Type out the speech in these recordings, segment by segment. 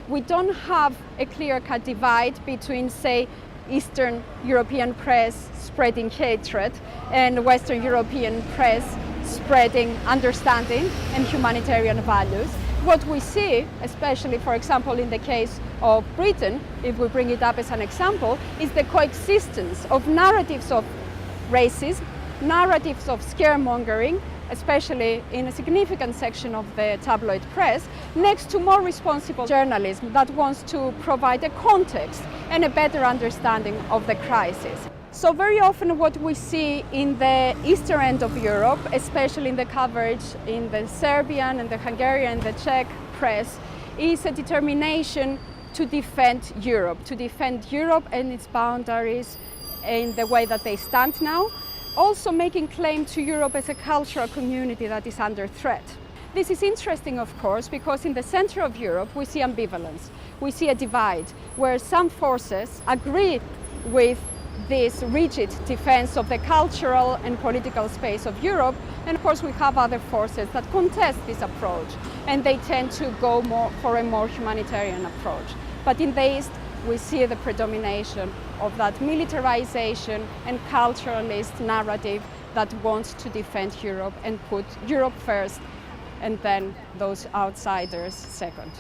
We don't have a clear-cut divide between, say, Eastern European press spreading hatred and Western European press spreading understanding and humanitarian values. What we see, especially, for example, in the case of Britain, if we bring it up as an example, is the coexistence of narratives of racism, narratives of scaremongering, especially in a significant section of the tabloid press, next to more responsible journalism that wants to provide a context and a better understanding of the crisis. So very often what we see in the eastern end of Europe, especially in the coverage in the Serbian and the Hungarian and the Czech press, is a determination to defend Europe and its boundaries in the way that they stand now, also making claim to Europe as a cultural community that is under threat. This is interesting, of course, because in the center of Europe we see ambivalence. We see a divide where some forces agree with this rigid defense of the cultural and political space of Europe, and of course we have other forces that contest this approach, and they tend to go more for a more humanitarian approach. But in the East we see the predomination of that militarization and culturalist narrative that wants to defend Europe and put Europe first and then those outsiders second.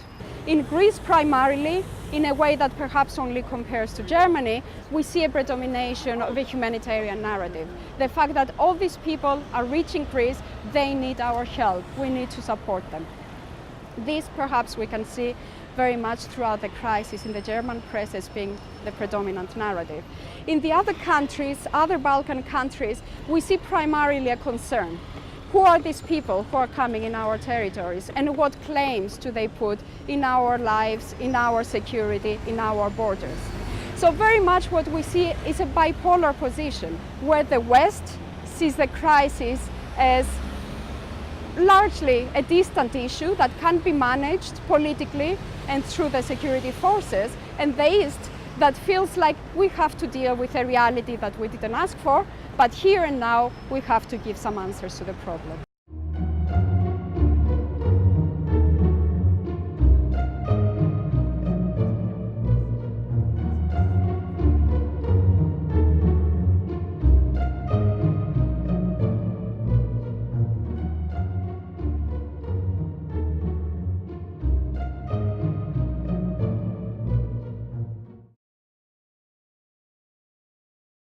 In Greece primarily, in a way that perhaps only compares to Germany, we see a predomination of a humanitarian narrative. The fact that all these people are reaching Greece, they need our help, we need to support them. This perhaps we can see very much throughout the crisis in the German press as being the predominant narrative. In the other countries, other Balkan countries, we see primarily a concern. Who are these people who are coming in our territories, and what claims do they put in our lives, in our security, in our borders? So very much what we see is a bipolar position where the West sees the crisis as largely a distant issue that can be managed politically and through the security forces, and the East that feels like we have to deal with a reality that we didn't ask for, but here and now we have to give some answers to the problem.